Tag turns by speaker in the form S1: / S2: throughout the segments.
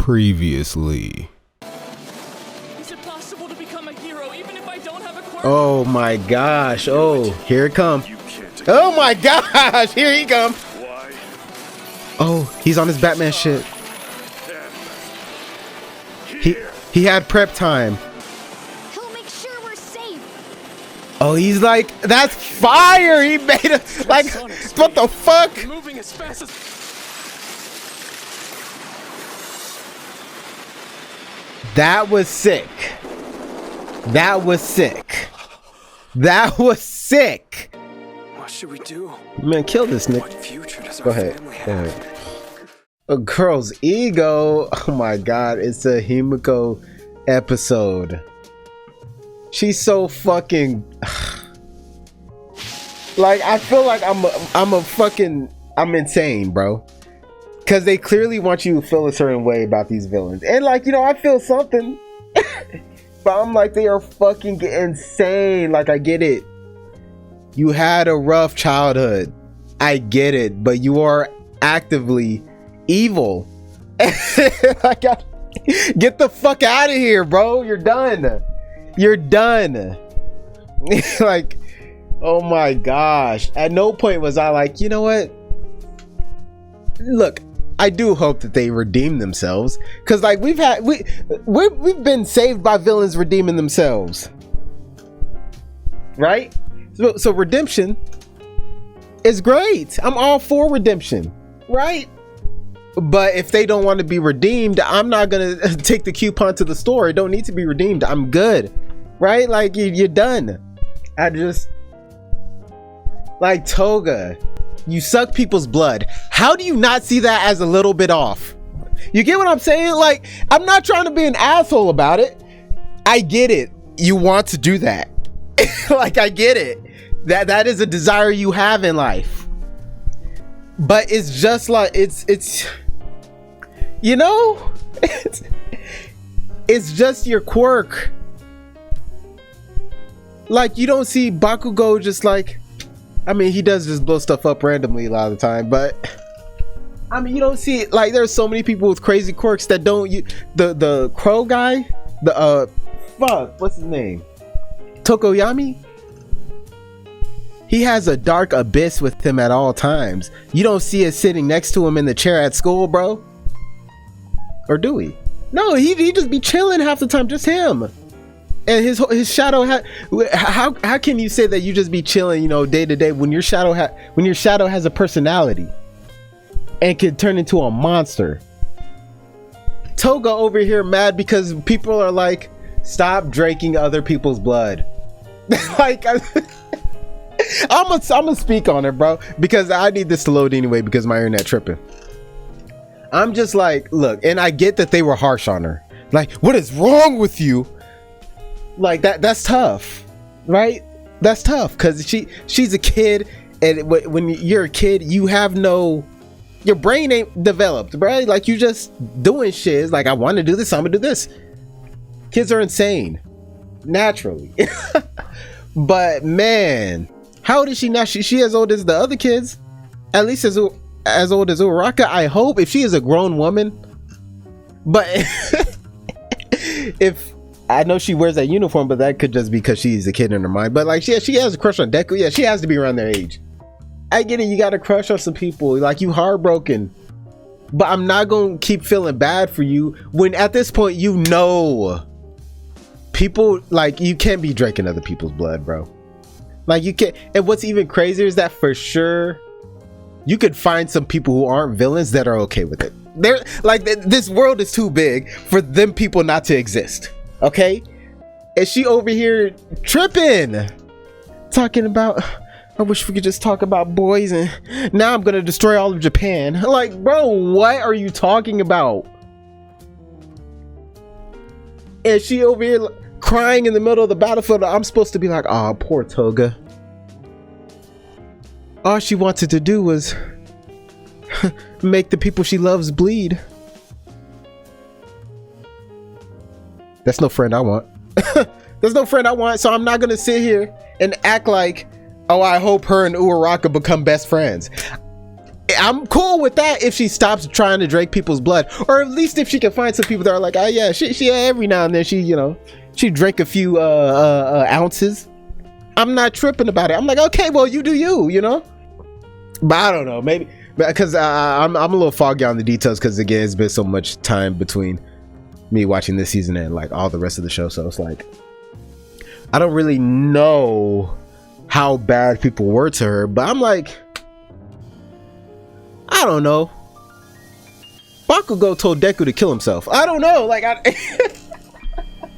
S1: Previously.
S2: Is it possible to become a hero even if I don't have a quirk?
S3: Oh my gosh. Oh, here it comes. Oh my gosh. Here he comes. Oh, he's on his Batman shit. He had prep time.
S4: He'll make sure we're safe.
S3: Oh, he's like, that's fire. He made it like, what the fuck?
S2: Moving as fast as
S3: That was sick. That was sick. That was sick.
S2: What should we do?
S3: Man, kill this nigga.
S2: What future does
S3: Go
S2: our
S3: ahead.
S2: family
S3: Go
S2: have?
S3: ahead. A girl's ego. Oh my god, it's a Himiko episode. She's so fucking like, I feel like I'm insane, bro. Cause they clearly want you to feel a certain way about these villains. And like, you know, I feel something. But I'm like, they are fucking insane. Like, I get it. You had a rough childhood. I get it. But you are actively evil. Like, get the fuck out of here, bro. You're done. You're done. Like, oh my gosh. At no point was I like, you know what? Look, I do hope that they redeem themselves, because like we've been saved by villains redeeming themselves, right? So redemption is great. I'm all for redemption, right? But if they don't want to be redeemed, I'm not gonna take the coupon to the store. It don't need to be redeemed. I'm good, right? Like you're done. I just like Toga. You suck people's blood. How do you not see that as a little bit off? You get what I'm saying? Like, I'm not trying to be an asshole about it. I get it. You want to do that. Like, I get it. That is a desire you have in life. But it's just like, it's you know, it's just your quirk. Like, you don't see Bakugo just like, I mean, he does just blow stuff up randomly a lot of the time, but I mean, you don't see it. Like, there's so many people with crazy quirks that don't. The crow guy, what's his name? Tokoyami. He has a dark abyss with him at all times. You don't see it sitting next to him in the chair at school, bro. Or do we? No, he just be chilling half the time, just him. And his shadow how can you say that you just be chilling, you know, day to day when your shadow has a personality and can turn into a monster? Toga over here mad because people are like, stop drinking other people's blood. Like, I'm gonna speak on it, bro, because I need this to load anyway because my internet tripping. I'm just like, look, and I get that they were harsh on her. Like, what is wrong with you? Like that's tough, right? That's tough because she's a kid, and when you're a kid, you have your brain ain't developed, right? Like, you just doing shit. It's like, I want to do this, I'm gonna do this. Kids are insane naturally. But man, how old is she now? She as old as the other kids, at least as old as Uraraka, I hope, if she is a grown woman. But if I know she wears that uniform, but that could just be because she's a kid in her mind. But like, she has a crush on Deku. Yeah, she has to be around their age. I get it. You got a crush on some people. Like, you heartbroken. But I'm not going to keep feeling bad for you when at this point, you know, people, like, you can't be drinking other people's blood, bro. Like, you can't. And what's even crazier is that for sure, you could find some people who aren't villains that are okay with it. They're like, this world is too big for them people not to exist. Okay, and she over here tripping, talking about, I wish we could just talk about boys, and now I'm gonna destroy all of Japan. Like, bro, what are you talking about? And she over here crying in the middle of the battlefield. I'm supposed to be like, oh, poor Toga. All she wanted to do was make the people she loves bleed. That's no friend I want. There's no friend I want, so I'm not gonna sit here and act like, oh, I hope her and Uraraka become best friends. I'm cool with that if she stops trying to drink people's blood, or at least if she can find some people that are like, oh yeah, she every now and then she, you know, she drank a few ounces. I'm not tripping about it. I'm like, okay, well, you do you, you know. But I don't know, maybe because I'm a little foggy on the details because again, it's been so much time between me watching this season and like all the rest of the show, so it's like I don't really know how bad people were to her. But I'm like, I don't know. Bakugo told Deku to kill himself. I don't know, like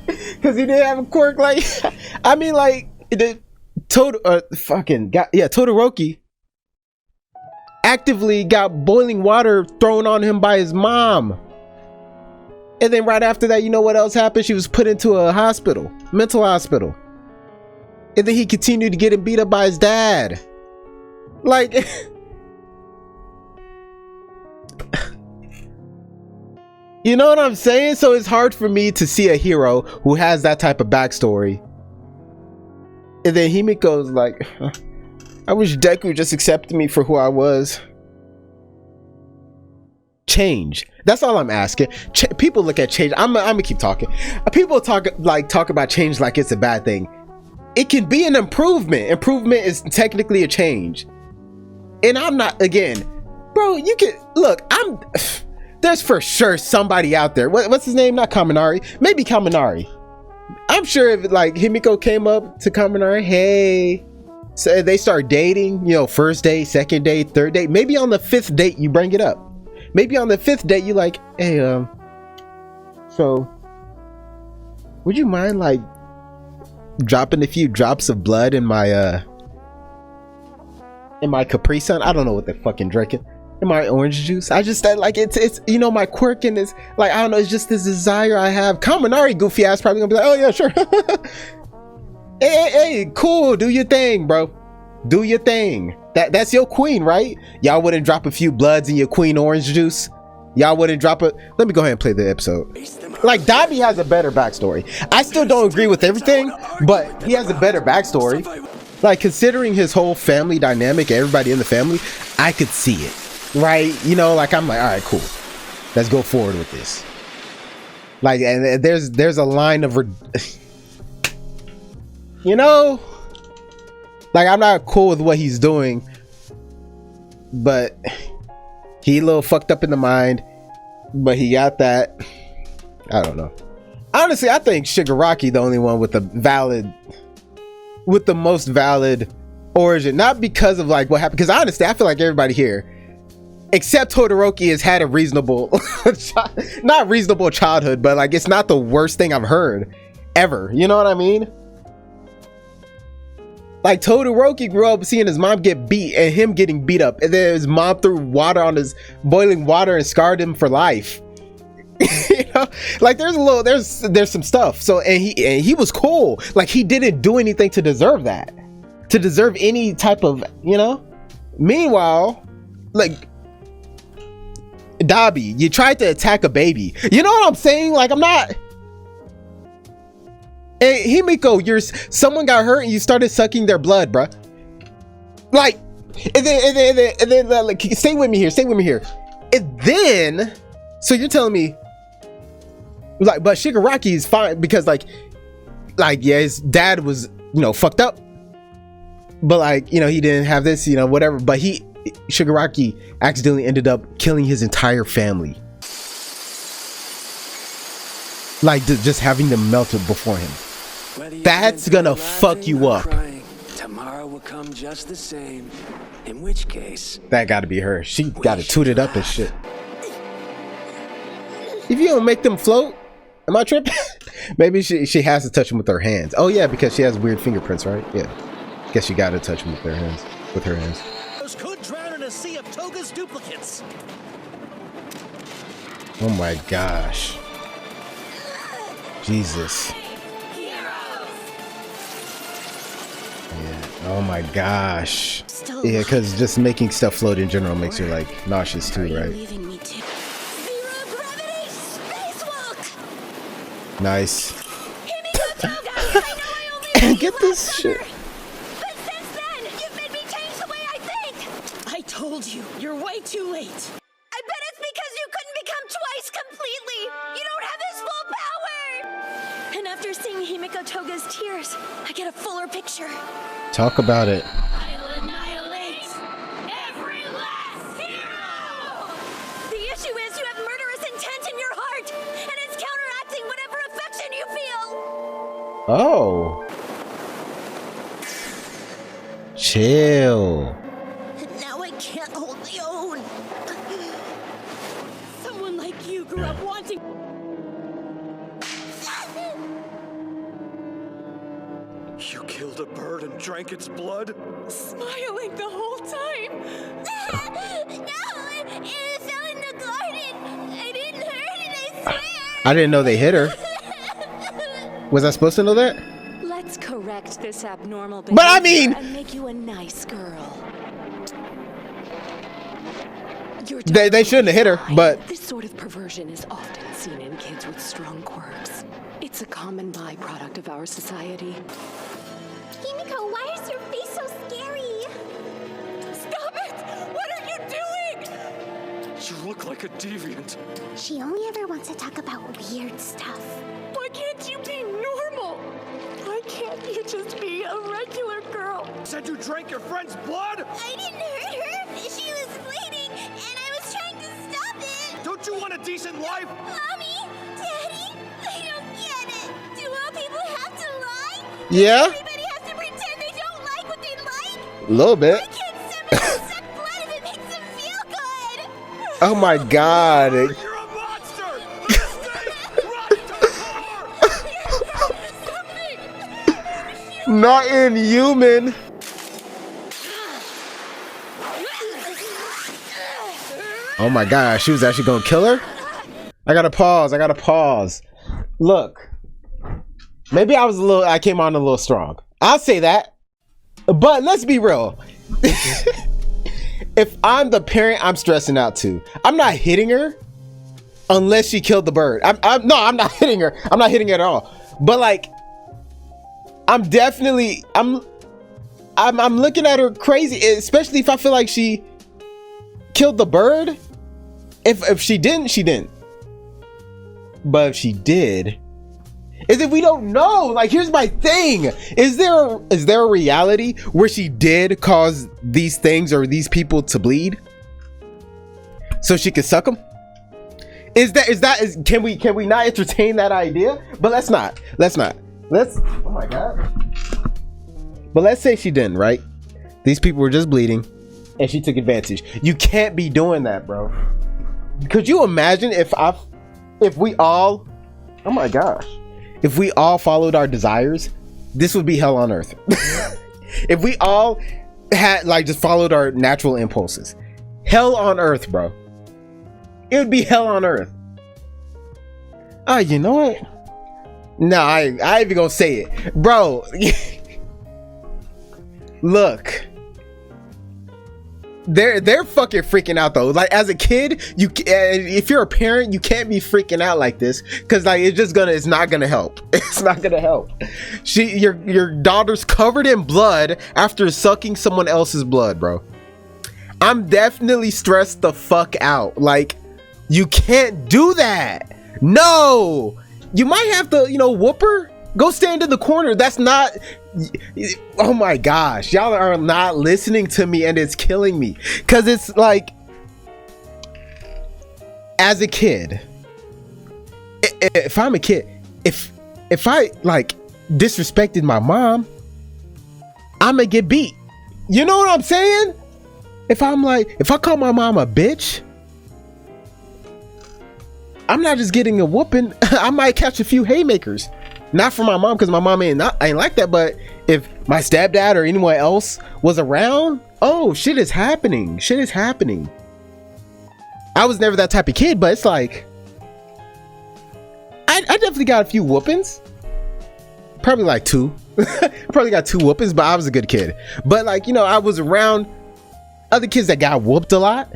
S3: because he didn't have a quirk. Like, I mean, like the Todoroki actively got boiling water thrown on him by his mom, and then right after that, you know what else happened? She was put into a hospital, mental hospital, and then he continued to get beat up by his dad. Like, you know what I'm saying? So it's hard for me to see a hero who has that type of backstory, and then Himiko's like, I wish Deku just accepted me for who I was. Change. That's all I'm asking. People look at change. I'm gonna keep talking. People talk about change like it's a bad thing. It can be an improvement. Improvement is technically a change. And I'm not, again, bro, you can look, there's for sure somebody out there. What's his name? Not Kaminari. Maybe Kaminari. I'm sure if like Himiko came up to Kaminari, hey, so they start dating, you know, first date, second date, third date, maybe on the fifth date you bring it up. Maybe on the fifth date you like, hey, so would you mind like dropping a few drops of blood in my Capri Sun? I don't know what they're fucking drinking. In my orange juice. I just like it's you know, my quirk in this, like, I don't know, it's just this desire I have. Kaminari goofy ass probably gonna be like, oh yeah, sure. Hey, cool, do your thing, bro. Do your thing. That's your queen, right? Y'all wouldn't drop a few bloods in your queen orange juice? Y'all wouldn't drop it? Let me go ahead and play the episode. Like, Dabi has a better backstory. I still don't agree with everything, but he has a better backstory. Like, considering his whole family dynamic, everybody in the family, I could see it, right? You know, like, I'm like, all right, cool, let's go forward with this. Like, and there's a line of you know, like, I'm not cool with what he's doing, but he a little fucked up in the mind, but he got that. I don't know. Honestly, I think Shigaraki the only one with the most valid origin, not because of like what happened, because honestly I feel like everybody here except Todoroki has had a reasonable not reasonable childhood, but like it's not the worst thing I've heard ever, you know what I mean? Like, Todoroki grew up seeing his mom get beat and him getting beat up, and then his mom threw water on his boiling water and scarred him for life. You know, like there's some stuff. So and he was cool. Like, he didn't do anything to deserve that, to deserve any type of, you know. Meanwhile, like, Dabi, you tried to attack a baby. You know what I'm saying? Like, I'm not. Hey, Himiko, someone got hurt and you started sucking their blood, bruh. Like, and then like, stay with me here. And then, so you're telling me, like, but Shigaraki is fine because like, yeah, his dad was, you know, fucked up, but like, you know, he didn't have this, you know, whatever. But Shigaraki accidentally ended up killing his entire family. Like, just having them melted before him. That's gonna fuck you up.
S1: Tomorrow will come just the same. In which case,
S3: that gotta be her. She gotta toot it up and shit. If you don't make them float, am I tripping? Maybe she has to touch them with her hands. Oh yeah, because she has weird fingerprints, right? Yeah. Guess you gotta touch them with their hands. With her hands.
S5: Could drown in a sea of Toga's duplicates.
S3: Oh my gosh. Jesus. Yeah. Oh my gosh. Yeah, because just making stuff float in general makes you like nauseous too, right? Nice. Get this shit.
S4: But since then, you've made me change the way I think.
S5: I told you, you're way
S6: too late.
S4: I bet it's because you couldn't become twice completely. You don't have his full power.
S6: And after seeing Himiko Toga's tears, I get a fuller picture.
S3: Talk about it.
S6: I'll annihilate every last hero!
S4: The issue is you have murderous intent in your heart, and it's counteracting whatever affection you feel.
S3: Oh. Chill.
S6: Now I can't hold my own. Someone like you grew up wanting.
S5: You killed a bird and drank its blood?
S2: Smiling the whole time.
S4: No, it fell in the garden. I didn't hurt it, I swear.
S3: I didn't know they hit her. Was I supposed to know that?
S7: Let's correct this abnormal
S3: But I
S7: behavior
S3: mean-
S7: and make you a nice girl. You're
S3: They shouldn't have hit her, but
S7: This sort of perversion is often seen in kids with strong quirks. It's a common byproduct of our society.
S4: Himiko, why is your face so scary?
S2: Stop it! What are you doing?
S5: You look like a deviant.
S4: She only ever wants to talk about weird stuff.
S2: Why can't you be normal? Why can't you just be a regular girl?
S5: Said you drank your friend's blood?
S4: I didn't hurt her. She was bleeding, and I was trying to stop it.
S5: Don't you want a decent life?
S4: Mommy, Daddy, I don't get it. Do all people have to lie?
S3: yeah,
S4: Everybody has to pretend they don't like what they like?
S3: a little bit.
S4: Why can't somebody suck blood if it makes them feel good?
S3: Oh my god.
S5: You're a monster! Mistake! Run to the car!
S3: Not inhuman. Oh my gosh, she was actually gonna kill her? I gotta pause. Look. Maybe I came on a little strong. I'll say that. But let's be real. If I'm the parent, I'm stressing out too. I'm not hitting her unless she killed the bird. I'm not hitting her. I'm not hitting her at all. But like, I'm looking at her crazy, especially if I feel like she killed the bird. If she didn't, she didn't. But if she did, is if we don't know. Like, here's my thing: is there a reality where she did cause these things or these people to bleed, so she could suck them? Can we not entertain that idea? But let's not. Oh my god. But let's say she didn't, right? These people were just bleeding and she took advantage. You can't be doing that, bro. Could you imagine if we all, oh my gosh, if we all followed our desires, this would be hell on earth. If we all had just followed our natural impulses, hell on earth, bro. It would be hell on earth. Oh, you know what? No, I ain't even gonna say it, bro. Look, they're fucking freaking out though. Like, as a kid, if you're a parent, you can't be freaking out like this, because like it's not gonna help. It's not gonna help. Your daughter's covered in blood after sucking someone else's blood, bro. I'm definitely stressed the fuck out. Like, you can't do that. No, you might have to, whoop her. Go stand in the corner. That's not. Oh my gosh, y'all are not listening to me, and it's killing me. Cause it's like, as a kid, if I'm a kid, if I disrespected my mom, I'm gonna get beat. You know what I'm saying? If I call my mom a bitch, I'm not just getting a whooping. I might catch a few haymakers. Not for my mom, because my mom ain't like that. But if my stepdad or anyone else was around, oh, shit is happening. I was never that type of kid, but it's like, I definitely got a few whoopings. Probably like 2. Probably got 2 whoopings, but I was a good kid. But I was around other kids that got whooped a lot,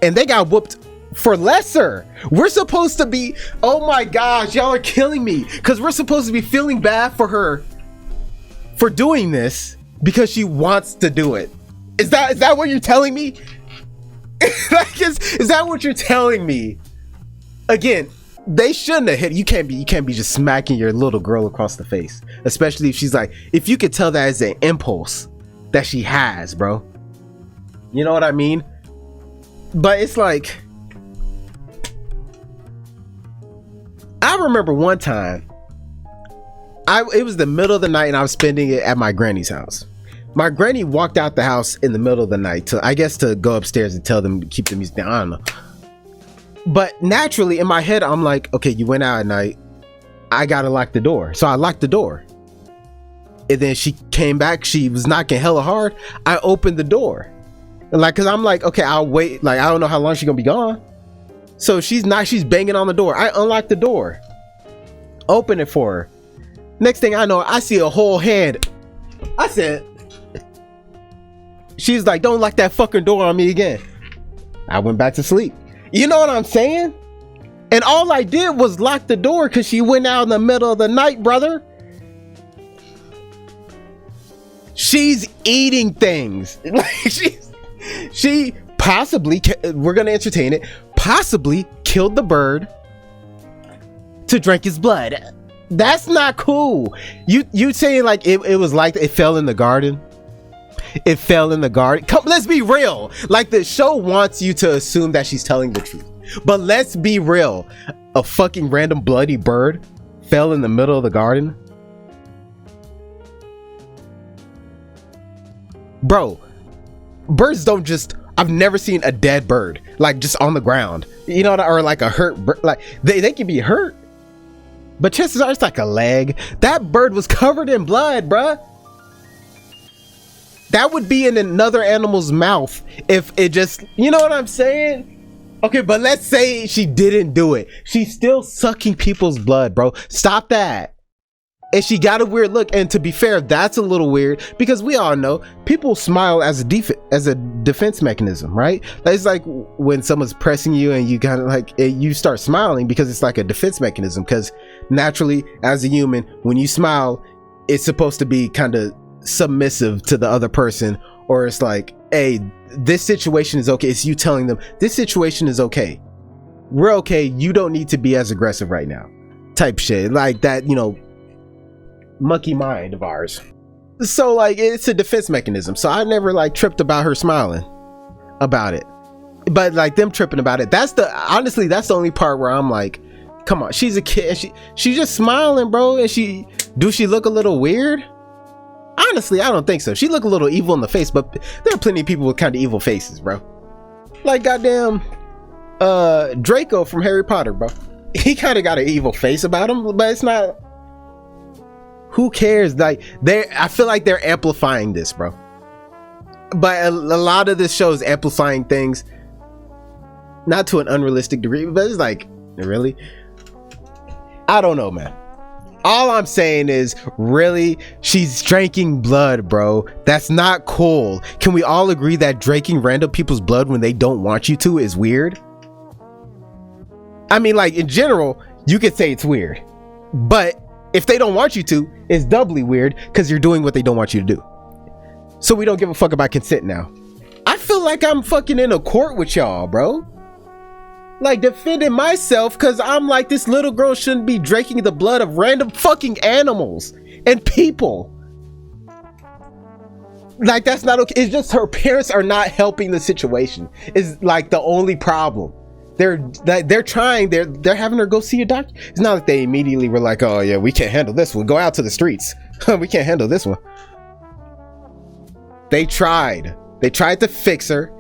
S3: and they got whooped for lesser. We're supposed to be, oh my gosh, y'all are killing me, because we're supposed to be feeling bad for her for doing this because she wants to do it. Is that what you're telling me? Like, is that what you're telling me? Again, they shouldn't have hit. You can't be just smacking your little girl across the face, especially if she's like, if you could tell that as an impulse that she has, bro. You know what I mean? But it's like, I remember one time, it was the middle of the night and I was spending it at my granny's house. My granny walked out the house in the middle of the night to go upstairs and tell them to keep the music down. I don't know. But naturally in my head, I'm like, okay, you went out at night. I gotta lock the door. So I locked the door. And then she came back. She was knocking hella hard. I opened the door. And like, cause I'm like, okay, I'll wait. Like, I don't know how long she's gonna be gone. So she's banging on the door. I unlocked the door. Open it for her. Next thing I know, I see a whole hand. I said, she's like, don't lock that fucking door on me again. I went back to sleep. You know what I'm saying? And all I did was lock the door because she went out in the middle of the night, brother. She's eating things. Like she possibly, we're gonna entertain it, possibly killed the bird to drink his blood. That's not cool. You saying like it was like it fell in the garden? It fell in the garden. Come, let's be real. Like, the show wants you to assume that she's telling the truth, but let's be real. A fucking random bloody bird fell in the middle of the garden. Bro, birds don't just, I've never seen a dead bird like just on the ground, you know, or like a hurt bird. Like they can be hurt, but chances are it's like a leg. That bird was covered in blood, bruh. That would be in another animal's mouth if it just, you know what I'm saying? Okay, but let's say she didn't do it. She's still sucking people's blood, bro. Stop that. And she got a weird look. And to be fair, that's a little weird because we all know people smile as a defense mechanism, right? It's like when someone's pressing you and you kind of like, you start smiling because it's like a defense mechanism. Because naturally, as a human, when you smile, it's supposed to be kind of submissive to the other person, or it's like, hey, this situation is okay. It's you telling them this situation is okay, we're okay, you don't need to be as aggressive right now, type shit like that, you know, monkey mind of ours. So like, it's a defense mechanism. So I never like tripped about her smiling about it, but like them tripping about it, honestly that's the only part where I'm like, come on, she's a kid, she's just smiling, bro. And she look a little weird? Honestly, I don't think so. She looked a little evil in the face, but there are plenty of people with kind of evil faces, bro. Like goddamn Draco from Harry Potter, bro. He kind of got an evil face about him, but it's not. Who cares? Like, I feel like they're amplifying this, bro. But a lot of this show is amplifying things, not to an unrealistic degree, but it's like, really? I don't know, man. All I'm saying is, really, she's drinking blood, bro. That's not cool. Can we all agree that drinking random people's blood when they don't want you to is weird? I mean, like, in general, you could say it's weird. But if they don't want you to, it's doubly weird because you're doing what they don't want you to do. So we don't give a fuck about consent now. I feel like I'm fucking in a court with y'all, bro. Like, defending myself because I'm like, this little girl shouldn't be drinking the blood of random fucking animals and people. Like, that's not okay. It's just her parents are not helping the situation is like the only problem. They're trying, they're having her go see a doctor. It's not like they immediately were like, oh yeah, we can't handle this one, go out to the streets. We can't handle this one. They tried to fix her.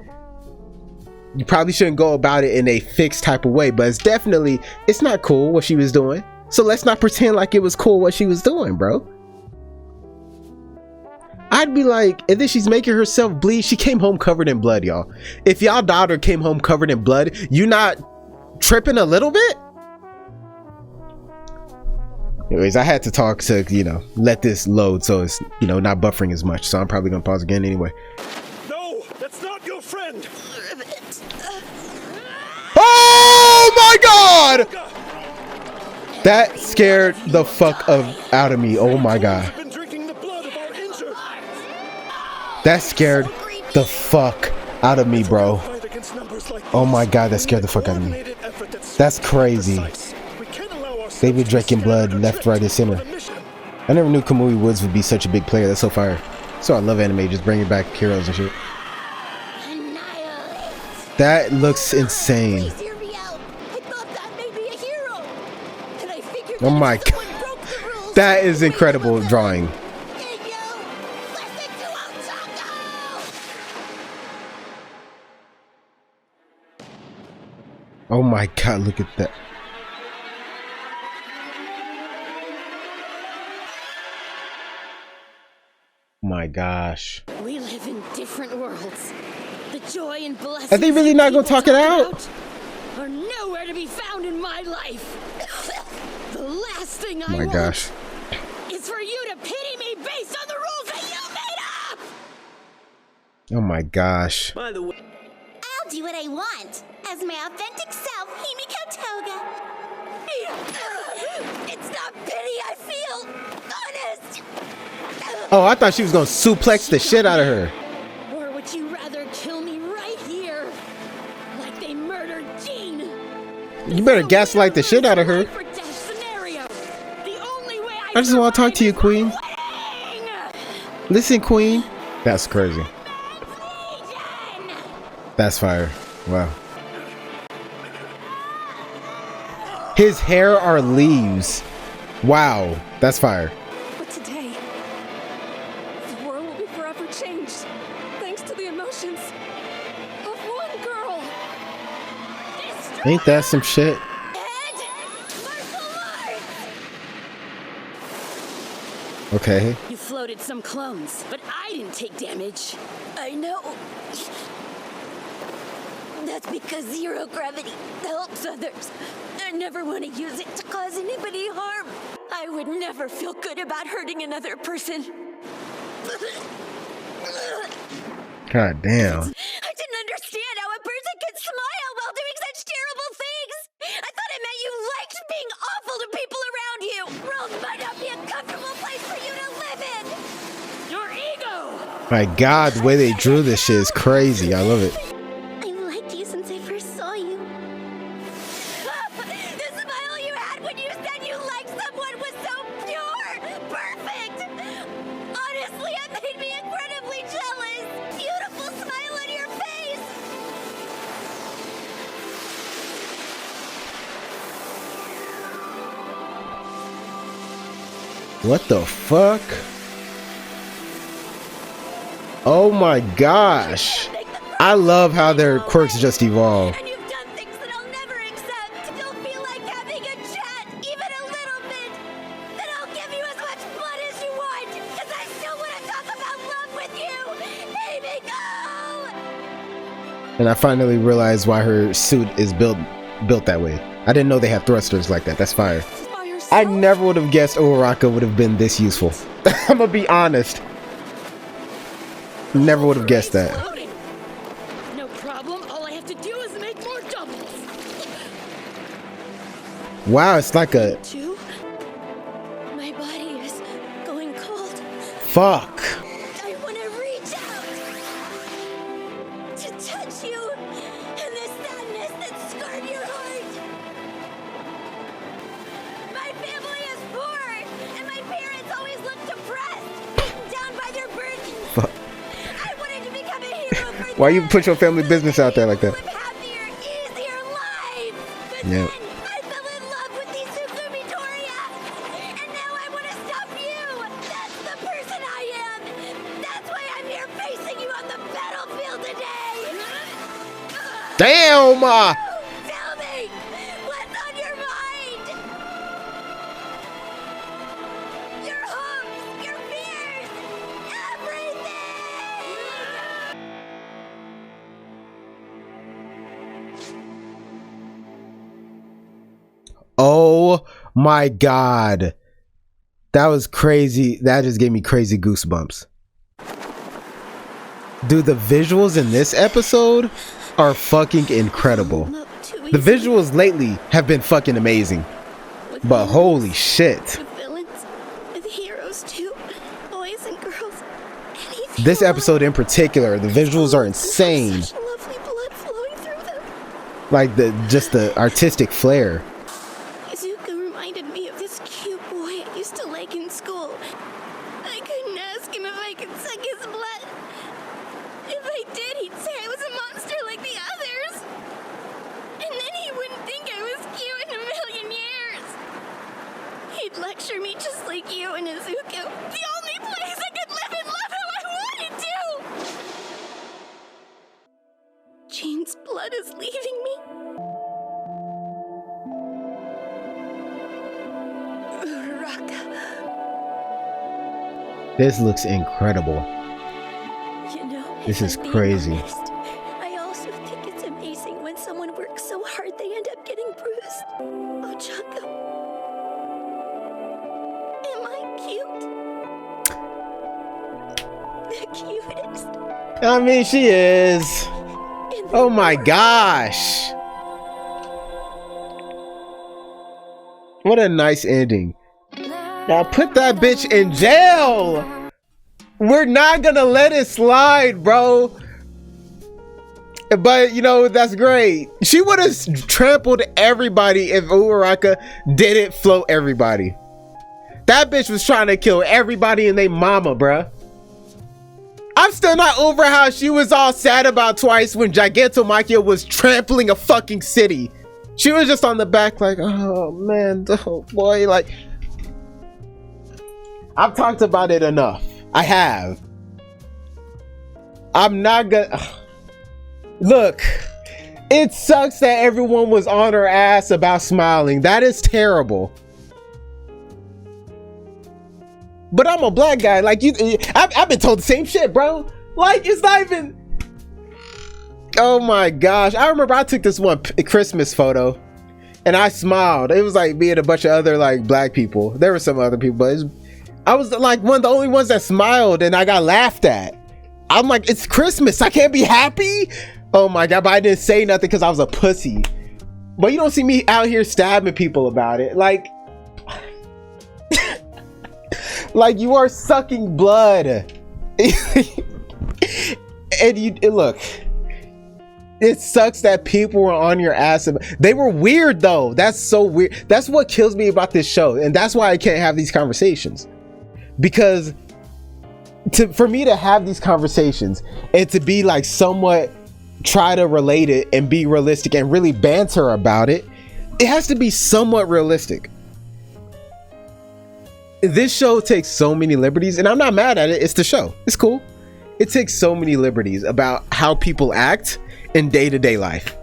S3: You probably shouldn't go about it in a fixed type of way, but it's not cool what she was doing. So let's not pretend like it was cool what she was doing, bro. I'd be like, and then she's making herself bleed. She came home covered in blood, y'all. If y'all daughter came home covered in blood, you not tripping a little bit? Anyways, I had to talk to, you know, let this load so it's, you know, not buffering as much. So I'm probably gonna pause again anyway.
S5: No, that's not your friend.
S3: Oh my god! That scared the fuck out of me. Oh my god. That scared the fuck out of me, bro.
S5: Just like
S3: Oh my
S5: these,
S3: God, that
S5: we
S3: scared
S5: need
S3: the fuck
S5: a
S3: out of me.
S5: coordinated effort that's
S3: That's
S5: swift and
S3: crazy.
S5: precise. We can't allow ourselves
S3: They be
S5: to
S3: drinking
S5: scatter
S3: blood
S5: our
S3: left,
S5: trip
S3: right, and center.
S5: for the mission.
S3: I never knew Kamui Woods would be such a big player. That's so fire. So I love anime, just bringing back heroes and shit.
S4: Annihilate.
S3: That looks insane.
S4: Please hear me out. I thought that made me a hero. And I figured
S3: Oh
S4: that
S3: my
S4: if someone broke the rules,
S3: That is
S4: we
S3: incredible
S4: would
S3: drawing.
S4: Hey, yo, listen to Otako!
S3: Oh my God, look at that. My gosh.
S6: We live in different worlds. The joy and blessings
S3: Are they really not gonna
S6: people
S3: talk it
S6: talk
S3: out?
S6: about are nowhere to be found in my life. The last thing I
S3: My
S6: want
S3: gosh.
S6: is for you to pity me based on the rules that you made up.
S3: Oh my gosh.
S1: By the way,
S4: I'll do what I want as my authentic self, Himiko Toga. It's not pity I feel, honest.
S3: Oh, I thought she was gonna suplex the shit out of her.
S6: Or would you rather kill me right here, like they murdered Jean?
S3: You better gaslight the shit out of her. I just want to talk to you, Queen. Listen, Queen. That's crazy. That's fire. Wow. His hair are leaves. Wow. That's fire.
S2: But today, the world will be forever changed, thanks to the emotions of one girl.
S3: Ain't that some shit? Okay.
S6: You floated some clones, but I didn't take damage.
S4: I know. That's because zero gravity helps others. I never want to use it to cause anybody harm. I would never feel good about hurting another person.
S3: God damn.
S4: I didn't understand how a person could smile while doing such terrible things. I thought it meant you liked being awful to people around you. World might not be a comfortable place for you to live in.
S6: Your ego!
S3: My God, the way they drew this shit is crazy. I love it.
S4: I liked you since I first saw you. The smile you had when you said you liked someone was so pure, perfect. Honestly, it made me incredibly jealous. Beautiful smile on your face.
S3: What the fuck? Oh my gosh. I love how their quirks just evolve.
S4: And you've done things that I'll never accept. Don't feel like having a chat, even a little bit. Then I'll give you as much blood as you want, because I still want to talk about love with you. Amy, go!
S3: And I finally realized why her suit is built that way. I didn't know they had thrusters like that. That's fire. I never would have guessed Uraraka would have been this useful. I'm gonna be honest. Never would have guessed that.
S6: Floating. No problem. All I have to do is make more doubles.
S3: Wow, it's like a
S6: Two.
S4: My body is going cold.
S3: fuck.
S4: I want to reach out to touch you and the sadness that scarred your heart. My family is poor, and my parents always look depressed, beaten down by their burdens.
S3: Fuck.
S4: I wanted to become a hero for
S3: Why you
S4: them,
S3: put your family business out there like that?
S4: live happier, easier lives. But
S3: Yep.
S4: then I fell in love with these Sukumi Toria, and now I want to stop you. That's the person I am. That's why I'm here facing you on the battlefield today.
S3: Damn!
S4: Tell me, what's on your mind? Your hopes, your fears, everything.
S3: Oh my God. That was crazy. That just gave me crazy goosebumps. Dude, the visuals in this episode are fucking incredible. The visuals lately have been fucking amazing. But holy shit.
S4: The villains, the heroes too, boys and girls. Anything
S3: This
S4: along.
S3: episode in particular, the visuals are insane.
S4: Such lovely blood flowing through them.
S3: like the artistic flair.
S4: Izuka reminded me of this cute boy I used to like in school. I couldn't ask him if I could suck his blood. If I did, he'd say I was a monster like the others. And then he wouldn't think I was cute in a million years. He'd lecture me just like you and Izuku. The only place I could live and love how I wanted to! Jean's blood is leaving me. Raka.
S3: This looks incredible.
S4: You know,
S3: This
S4: if
S3: is
S4: I'm being
S3: crazy.
S4: honest, I also think it's amazing when someone works so hard they end up getting bruised. Oh, Chaka. Am I cute? The cutest.
S3: I mean, she is.
S4: in the
S3: Oh my
S4: world.
S3: gosh. What a nice ending. Now put that bitch in jail. We're not gonna let it slide, bro. But you know, that's great. She would have trampled everybody if Uraraka didn't float everybody. That bitch was trying to kill everybody and they mama, bruh. I'm still not over how she was all sad about Twice when Gigantomachia was trampling a fucking city. She was just on the back like, oh man, oh boy, like, I've talked about it enough. I have. I'm not gonna... Look, it sucks that everyone was on her ass about smiling. That is terrible. But I'm a black guy. Like, I've been told the same shit, bro. Like, it's not even... Oh my gosh. I remember I took this one Christmas photo and I smiled. It was like me and a bunch of other like black people. There were some other people, but I was like one of the only ones that smiled and I got laughed at. I'm like, it's Christmas. I can't be happy. Oh my God. But I didn't say nothing because I was a pussy. But you don't see me out here stabbing people about it. Like, like you are sucking blood. And you look, it sucks that people were on your ass. They were weird though. That's so weird. That's what kills me about this show. And that's why I can't have these conversations. Because for me to have these conversations and to be like somewhat try to relate it and be realistic and really banter about it, it has to be somewhat realistic. This show takes so many liberties and I'm not mad at it. It's the show. It's cool. It takes so many liberties about how people act in day-to-day life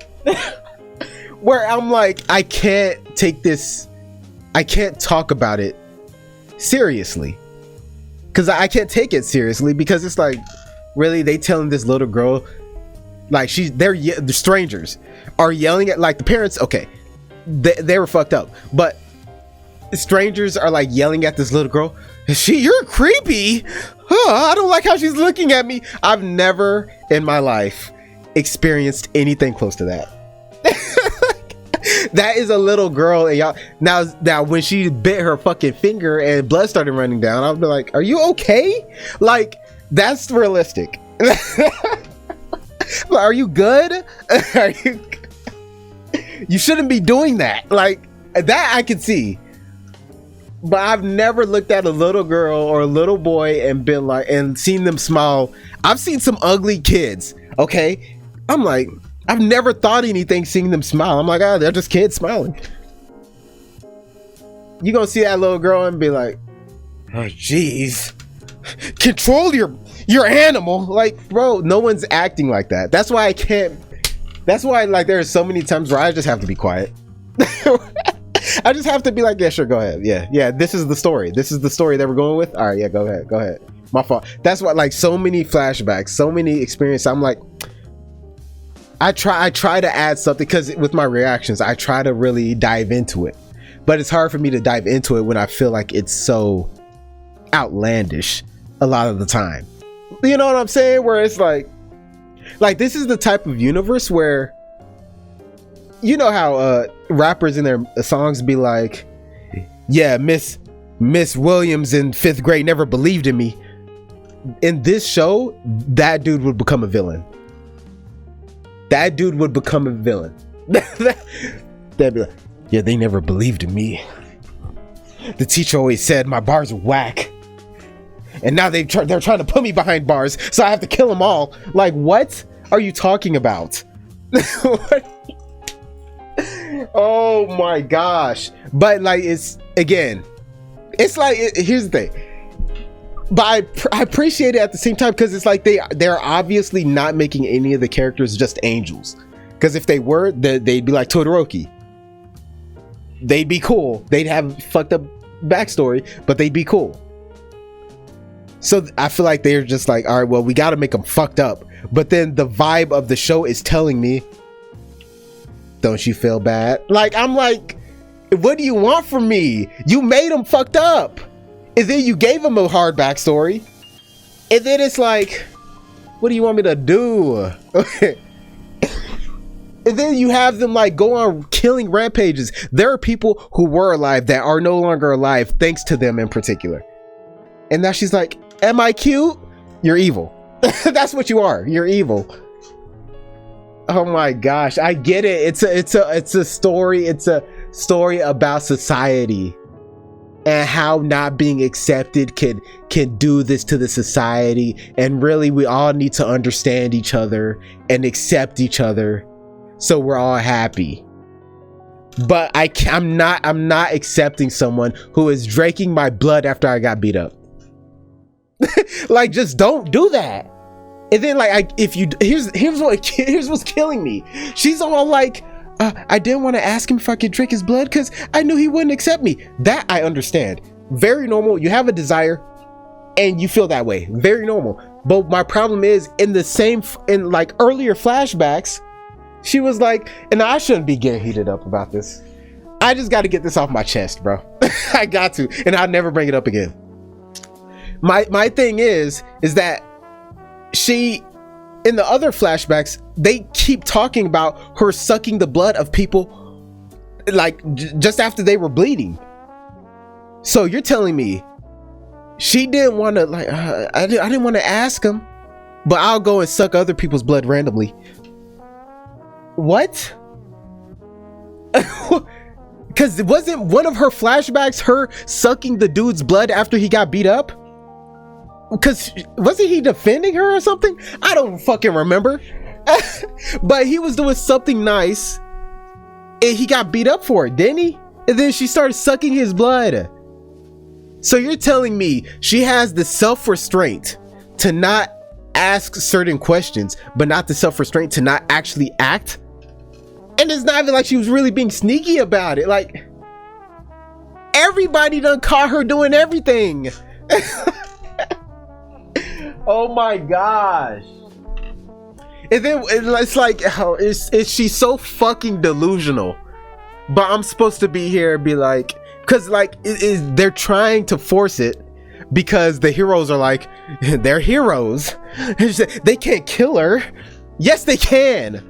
S3: where I'm like, I can't take this, I can't talk about it seriously because I can't take it seriously because it's like, really, they telling this little girl like the strangers are yelling at like the parents. Okay, they were fucked up, but strangers are like yelling at this little girl. You're creepy. I don't like how she's looking at me. I've never in my life experienced anything close to that. That is a little girl, and y'all now when she bit her fucking finger and blood started running down, I'll be like, are you okay? Like, that's realistic. Are you good? You shouldn't be doing that. Like, that I could see. But I've never looked at a little girl or a little boy and been like, and seen them smile. I've seen some ugly kids, okay? I'm like, I've never thought anything seeing them smile. I'm like, oh, they're just kids smiling. You gonna see that little girl and be like, oh, jeez. Control your animal. Like, bro, no one's acting like that. That's why I can't. That's why, like, there's so many times where I just have to be quiet. I just have to be like, yeah, sure, go ahead. Yeah, this is the story. This is the story that we're going with. All right, yeah, go ahead. My fault. That's what, like, so many flashbacks, so many experiences. I'm like, I try to add something because with my reactions, I try to really dive into it. But it's hard for me to dive into it when I feel like it's so outlandish a lot of the time. You know what I'm saying? Where it's like this is the type of universe where, you know how rappers in their songs be like, yeah, Miss Williams in 5th grade never believed in me. In this show, that dude would become a villain. That dude would become a villain. They'd be like, yeah, they never believed in me. The teacher always said my bars were whack. And now they're trying to put me behind bars, so I have to kill them all. Like, what are you talking about? Oh my gosh. But like, it's like, here's the thing. But I appreciate it at the same time, because it's like they're obviously not making any of the characters just angels. Because if they were, they'd be like Todoroki. They'd be cool. They'd have fucked up backstory, but they'd be cool. So I feel like they're just like, all right, well, we got to make them fucked up. But then the vibe of the show is telling me, don't you feel bad? Like, I'm like, what do you want from me? You made them fucked up. And then you gave them a hard backstory. And then it's like, what do you want me to do? Okay. And then you have them like go on killing rampages. There are people who were alive that are no longer alive thanks to them in particular. And now she's like, am I cute? You're evil. That's what you are. You're evil. Oh my gosh. I get it. It's a story. It's a story about society and how not being accepted can do this to the society. And really, we all need to understand each other and accept each other, so we're all happy. But I'm not accepting someone who is drinking my blood after I got beat up. Like, just don't do that. And then like, here's what's killing me. She's all like, I didn't want to ask him if I could drink his blood because I knew he wouldn't accept me. That I understand. Very normal. You have a desire and you feel that way. Very normal. But my problem is in like earlier flashbacks, she was like, and I shouldn't be getting heated up about this. I just got to get this off my chest, bro. I got to, and I'll never bring it up again. My thing is that she, in the other flashbacks, they keep talking about her sucking the blood of people like just after they were bleeding. So you're telling me she didn't want to like, I didn't want to ask him, but I'll go and suck other people's blood randomly. What? Because it wasn't one of her flashbacks her sucking the dude's blood after he got beat up? Because wasn't he defending her or something? I don't fucking remember. But he was doing something nice and he got beat up for it, didn't he? And then she started sucking his blood. So you're telling me she has the self-restraint to not ask certain questions, but not the self-restraint to not actually act? And it's not even like she was really being sneaky about it. Like, everybody done caught her doing everything. Oh my gosh. And then it's like, oh, is she so fucking delusional? But I'm supposed to be here and be like, because like they're trying to force it because the heroes are like, they're heroes. They can't kill her. Yes, they can.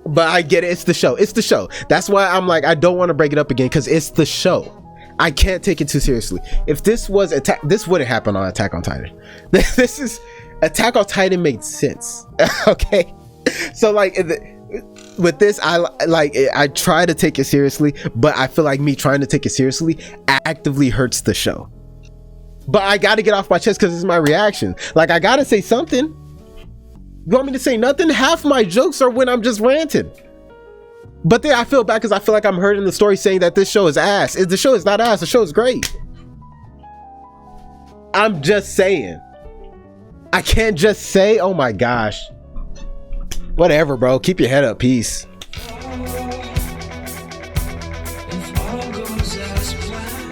S3: But I get it. It's the show. It's the show. That's why I'm like, I don't want to break it up again, because it's the show. I can't take it too seriously. If this was this wouldn't happen on Attack on Titan. This is Attack on Titan made sense. Okay, so like with this, I try to take it seriously, but I feel like me trying to take it seriously actively hurts the show. But I got to get off my chest because it's my reaction. Like, I got to say something. You want me to say nothing? Half my jokes are when I'm just ranting. But then I feel bad because I feel like I'm hurting the story saying that this show is ass. The show is not ass. The show is great. I'm just saying. I can't just say, oh my gosh. Whatever, bro. Keep your head up. Peace.
S1: If all goes as planned.